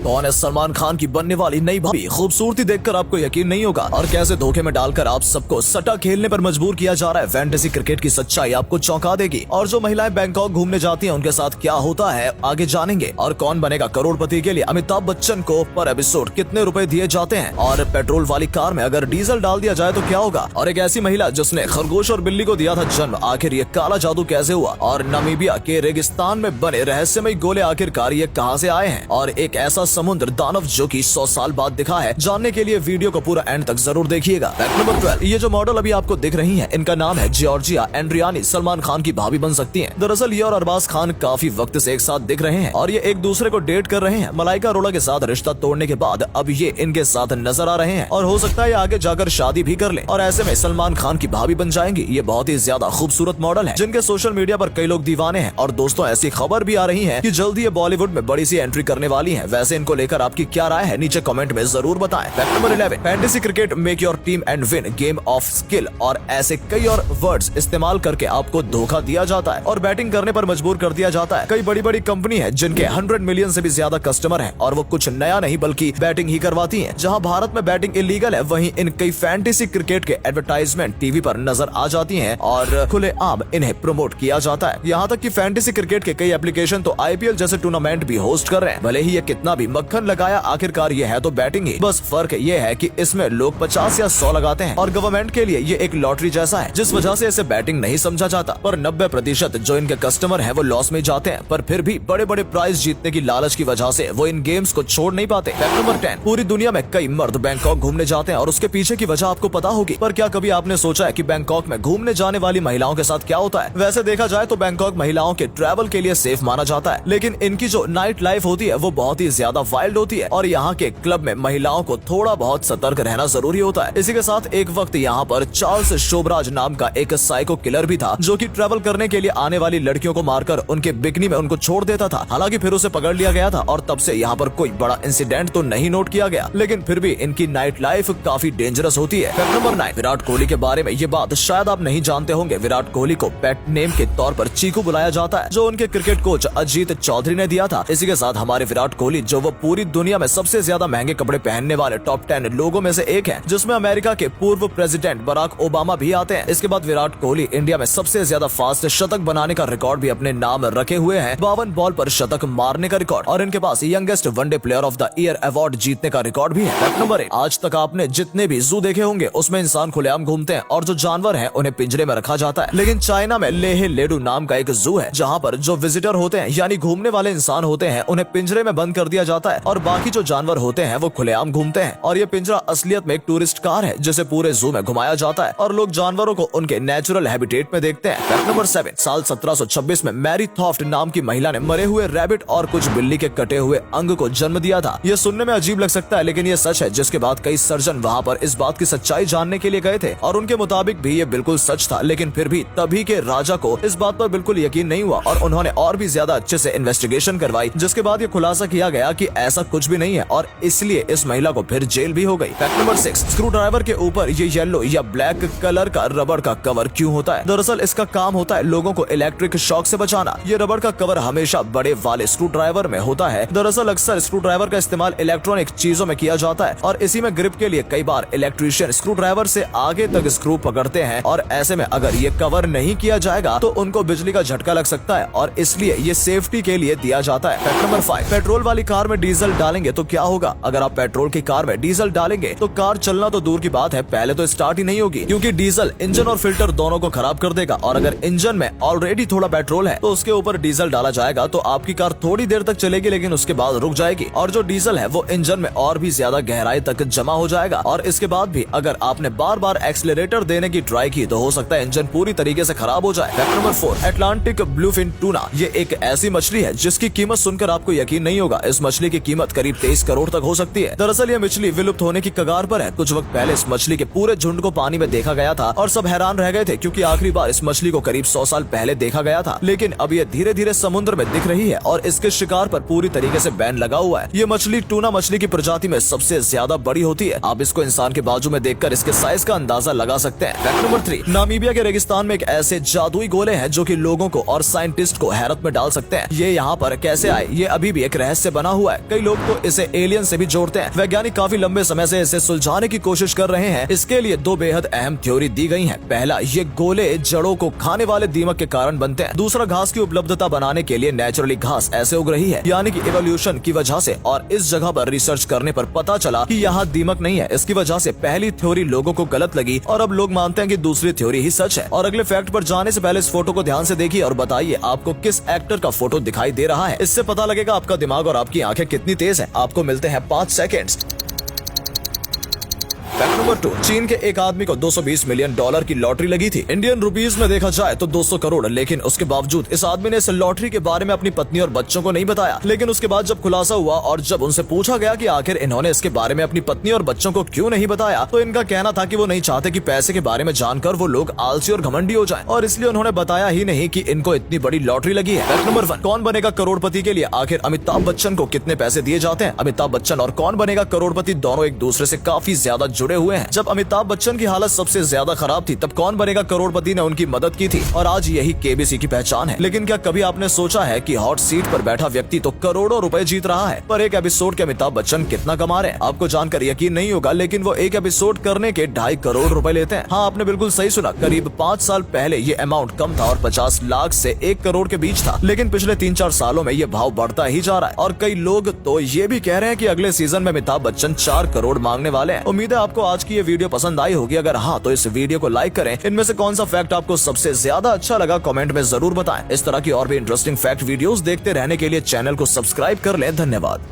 कौन है सलमान खान की बनने वाली नई भाभी? खूबसूरती देखकर आपको यकीन नहीं होगा और कैसे धोखे में डालकर आप सबको सट्टा खेलने पर मजबूर किया जा रहा है। फैंटेसी क्रिकेट की सच्चाई आपको चौंका देगी। और जो महिलाएं बैंकॉक घूमने जाती हैं उनके साथ क्या होता है आगे जानेंगे। और कौन बनेगा करोड़पति के लिए अमिताभ बच्चन को पर एपिसोड कितने रुपए दिए जाते हैं। और पेट्रोल वाली कार में अगर डीजल डाल दिया जाए तो क्या होगा। और एक ऐसी महिला जिसने खरगोश और बिल्ली को दिया था जन्म, आखिर ये काला जादू कैसे हुआ। और नामीबिया के रेगिस्तान में बने रहस्यमय गोले आखिरकार ये कहां से आए हैं। और एक ऐसा समुद्र दानव जो कि 100 साल बाद दिखा है। जानने के लिए वीडियो को पूरा एंड तक जरूर देखिएगा। फैक्ट नंबर 12, ये जो मॉडल अभी आपको दिख रही हैं, इनका नाम है जॉर्जिया एंड्रियानी। सलमान खान की भाभी बन सकती हैं। दरअसल ये और अरबाज खान काफी वक्त से एक साथ दिख रहे हैं और ये एक दूसरे को डेट कर रहे हैं। मलाइका अरोड़ा के साथ रिश्ता तोड़ने के बाद अब ये इनके साथ नजर आ रहे हैं और हो सकता है ये आगे जाकर शादी भी कर लें और ऐसे में सलमान खान की भाभी बन जाएंगी। ये बहुत ही ज्यादा खूबसूरत मॉडल है जिनके सोशल मीडिया पर कई लोग दीवाने हैं। और दोस्तों ऐसी खबर भी आ रही है कि जल्दी ये बॉलीवुड में बड़ी सी एंट्री करने वाली है। वैसे इनको लेकर आपकी क्या राय है नीचे कमेंट में जरूर बताएं। Fact number 11, fantasy cricket make your team and win game of skill. और ऐसे कई और वर्ड्स इस्तेमाल करके आपको धोखा दिया जाता है और बैटिंग करने पर मजबूर कर दिया जाता है। कई बड़ी बड़ी कंपनी है जिनके 100 मिलियन से भी ज्यादा कस्टमर हैं और वो कुछ नया नहीं बल्कि बैटिंग ही करवाती हैं। जहां भारत में बैटिंग इलीगल है वहीं इन कई फैंटेसी क्रिकेट के एडवर्टाइजमेंट टीवी पर नजर आ जाती हैं और खुलेआम इन्हें प्रमोट किया जाता है। यहाँ तक कि फैंटेसी क्रिकेट के कई एप्लीकेशन तो आईपीएल जैसे टूर्नामेंट भी होस्ट कर रहे हैं। भले ही ये कितना भी मक्खन लगाया, आखिरकार ये है तो बैटिंग ही। बस फर्क ये है कि इसमें लोग 50 या 100 लगाते हैं और गवर्नमेंट के लिए ये एक लॉटरी जैसा है जिस वजह से इसे बैटिंग नहीं समझा जाता। पर 90% जो इनके कस्टमर हैं वो लॉस में जाते हैं, पर फिर भी बड़े बड़े प्राइज जीतने की लालच की वजह से वो इन गेम्स को छोड़ नहीं पाते। फैक्ट नंबर 10, पूरी दुनिया में कई मर्द बैंकॉक घूमने जाते हैं और उसके पीछे की वजह आपको पता होगी। पर क्या कभी आपने सोचा है कि बैंकॉक में घूमने जाने वाली महिलाओं के साथ क्या होता है। वैसे देखा जाए तो बैंकॉक महिलाओं के ट्रैवल के लिए सेफ माना जाता है, लेकिन इनकी जो नाइट लाइफ होती है वो बहुत ही ज्यादा वाइल्ड होती है और यहाँ के क्लब में महिलाओं को थोड़ा बहुत सतर्क रहना जरूरी होता है। इसी के साथ एक वक्त यहाँ पर चार्ल्स शोबराज नाम का एक साइको किलर भी था जो कि ट्रैवल करने के लिए आने वाली लड़कियों को मारकर उनके बिकनी में उनको छोड़ देता था। हालांकि फिर उसे पकड़ लिया गया था और तब से यहाँ पर कोई बड़ा इंसिडेंट तो नहीं नोट किया गया, लेकिन फिर भी इनकी नाइट लाइफ काफी डेंजरस होती है। फैक्ट नंबर 9, विराट कोहली के बारे में ये बात शायद आप नहीं जानते होंगे। विराट कोहली को पेट नेम के तौर पर चीकू बुलाया जाता है जो उनके क्रिकेट कोच अजीत चौधरी ने दिया था। इसी के साथ हमारे विराट कोहली जो वो पूरी दुनिया में सबसे ज्यादा महंगे कपड़े पहनने वाले टॉप 10 लोगों में से एक है, जिसमें अमेरिका के पूर्व प्रेसिडेंट बराक ओबामा भी आते हैं। इसके बाद विराट कोहली इंडिया में सबसे ज्यादा फास्ट शतक बनाने का रिकॉर्ड भी अपने नाम रखे हुए हैं। 52 बॉल पर शतक मारने का रिकॉर्ड और इनके पास youngest one day player of the year award जीतने का रिकॉर्ड भी है। फैक्ट नंबर 1, आज तक आपने जितने भी जू देखे होंगे उसमें इंसान खुलेआम घूमते हैं और जो जानवर हैं उन्हें पिंजरे में रखा जाता है। लेकिन चाइना में लेहे लेडू नाम का एक जू है जहाँ पर जो विजिटर होते हैं यानी घूमने वाले इंसान होते हैं उन्हें पिंजरे में बंद कर दिया जाता है और बाकी जो जानवर होते हैं वो खुलेआम घूमते हैं। और ये पिंजरा असलियत में एक टूरिस्ट कार है जिसे पूरे जू में घुमाया जाता है और लोग जानवरों को उनके नेचुरल हैबिटेट में देखते हैं। फैक्ट नंबर 7, साल 1726 में मैरी थॉफ्ट नाम की महिला ने मरे हुए रैबिट और कुछ बिल्ली के कटे हुए अंग को जन्म दिया था। ये सुनने में अजीब लग सकता है लेकिन ये सच है, जिसके बाद कई सर्जन वहाँ पर इस बात की सच्चाई जानने के लिए गए थे और उनके मुताबिक भी ये बिल्कुल सच था। लेकिन फिर भी तभी के राजा को इस बात पर बिल्कुल यकीन नहीं हुआ और उन्होंने और भी ज्यादा अच्छे से इन्वेस्टिगेशन करवाई, जिसके बाद ये खुलासा किया गया कि ऐसा कुछ भी नहीं है और इसलिए इस महिला को फिर जेल भी हो गई। फैक्ट नंबर 6, स्क्रू ड्राइवर के ऊपर ये येलो या ब्लैक कलर का रबड़ का कवर क्यों होता है। दरअसल इसका काम होता है लोगों को इलेक्ट्रिक शॉक से बचाना। ये रबड़ का कवर हमेशा बड़े वाले स्क्रू ड्राइवर में होता है। दरअसल अक्सर स्क्रू ड्राइवर का इस्तेमाल इलेक्ट्रॉनिक चीजों में किया जाता है और इसी में ग्रिप के लिए कई बार इलेक्ट्रीशियन स्क्रू ड्राइवर से आगे तक स्क्रू पकड़ते हैं और ऐसे में अगर ये कवर नहीं किया जाएगा तो उनको बिजली का झटका लग सकता है और इसलिए ये सेफ्टी के लिए दिया जाता है। फैक्ट नंबर 5, पेट्रोल वाली कार में डीजल डालेंगे तो क्या होगा। अगर आप पेट्रोल की कार में डीजल डालेंगे तो कार चलना तो दूर की बात है, पहले तो स्टार्ट ही नहीं होगी क्योंकि डीजल इंजन और फिल्टर दोनों को खराब कर देगा। और अगर इंजन में ऑलरेडी थोड़ा पेट्रोल है तो उसके ऊपर डीजल डाला जाएगा तो आपकी कार थोड़ी देर तक चलेगी लेकिन उसके बाद रुक जाएगी और जो डीजल है वो इंजन में और भी ज्यादा गहराई तक जमा हो जाएगा और इसके बाद भी अगर आपने बार बार एक्सीलरेटर देने की ट्राई की तो हो सकता है इंजन पूरी तरीके से खराब हो जाए। Fact number 4, Atlantic bluefin tuna. ये एक ऐसी मछली है जिसकी कीमत सुनकर आपको यकीन नहीं होगा। इस मछली की कीमत करीब 23 करोड़ तक हो सकती है। दरअसल ये मछली विलुप्त होने की कगार पर है। कुछ वक्त पहले इस मछली के पूरे झुंड को पानी में देखा गया था और सब हैरान रह गए थे क्योंकि आखिरी बार इस मछली को करीब 100 साल पहले देखा गया था। लेकिन अब ये धीरे धीरे समुद्र में दिख रही है और इसके शिकार पर पूरी तरीके से बैन लगा हुआ है। ये मछली टूना मछली की प्रजाति में सबसे ज्यादा बड़ी होती है। आप इसको इंसान के बाजू में देखकर इसके साइज का अंदाजा लगा सकते हैं। फैक्ट नंबर 3, नामीबिया के रेगिस्तान में एक ऐसे जादुई गोले हैं जो कि लोगों को और साइंटिस्ट को हैरत में डाल सकते हैं। ये यहाँ पर कैसे आए ये अभी भी एक रहस्य बना हुआ है। हुआ है। कई लोग तो इसे एलियन से भी जोड़ते हैं। वैज्ञानिक काफी लंबे समय से इसे सुलझाने की कोशिश कर रहे हैं। इसके लिए दो बेहद अहम थ्योरी दी गई है। पहला, ये गोले जड़ों को खाने वाले दीमक के कारण बनते हैं। दूसरा, घास की उपलब्धता बनाने के लिए नेचुरली घास ऐसे उग रही है, यानी कि इवोल्यूशन की वजह से। और इस जगह पर रिसर्च करने पर पता चला कि यहाँ दीमक नहीं है। इसकी वजह से पहली थ्योरी लोगों को गलत लगी और अब लोग मानते हैं कि दूसरी थ्योरी ही सच है। और अगले फैक्ट पर जाने से पहले इस फोटो को ध्यान से देखिए और बताइए आपको किस एक्टर का फोटो दिखाई दे रहा है। इससे पता लगेगा आपका दिमाग और आपकी आंखें कितनी तेज है। आपको मिलते हैं 5 सेकेंड्स। फैक्ट नंबर 2, चीन के एक आदमी को $220 मिलियन की लॉटरी लगी थी। इंडियन रुपीस में देखा जाए तो 200 करोड़। लेकिन उसके बावजूद इस आदमी ने इस लॉटरी के बारे में अपनी पत्नी और बच्चों को नहीं बताया। लेकिन उसके बाद जब खुलासा हुआ और जब उनसे पूछा गया कि आखिर इन्होंने इसके बारे में अपनी पत्नी और बच्चों को क्यों नहीं बताया, तो इनका कहना था कि वो नहीं चाहते कि पैसे के बारे में जानकर वो लोग आलसी और घमंडी हो जाएं, और इसलिए उन्होंने बताया ही नहीं कि इनको इतनी बड़ी लॉटरी लगी है। फैक्ट नंबर 1, कौन बनेगा करोड़पति के लिए आखिर अमिताभ बच्चन को कितने पैसे दिए जाते हैं। अमिताभ बच्चन और कौन बनेगा करोड़पति दोनों एक दूसरे से काफी ज्यादा जुड़े हुए हैं। जब अमिताभ बच्चन की हालत सबसे ज्यादा खराब थी तब कौन बनेगा करोड़पति ने उनकी मदद की थी, और आज यही केबीसी की पहचान है। लेकिन क्या कभी आपने सोचा है कि हॉट सीट पर बैठा व्यक्ति तो करोड़ों रुपए जीत रहा है, पर एक एपिसोड के अमिताभ बच्चन कितना कमा रहे हैं? आपको जानकर यकीन नहीं होगा, लेकिन वो एक एपिसोड करने के 2.5 करोड़ रुपए लेते हैं। हाँ, आपने बिल्कुल सही सुना। करीब 5 साल पहले ये अमाउंट कम था और 50 लाख से 1 करोड़ के बीच था, लेकिन पिछले 3-4 सालों में ये भाव बढ़ता ही जा रहा है। और कई लोग तो ये भी कह रहे हैं कि अगले सीजन में अमिताभ बच्चन 4 करोड़ मांगने वाले हैं। उम्मीद है आपको आज की ये वीडियो पसंद आई होगी। अगर हाँ, तो इस वीडियो को लाइक करें। इनमें से कौन सा फैक्ट आपको सबसे ज्यादा अच्छा लगा कमेंट में जरूर बताएं। इस तरह की और भी इंटरेस्टिंग फैक्ट वीडियोस देखते रहने के लिए चैनल को सब्सक्राइब कर लें। धन्यवाद।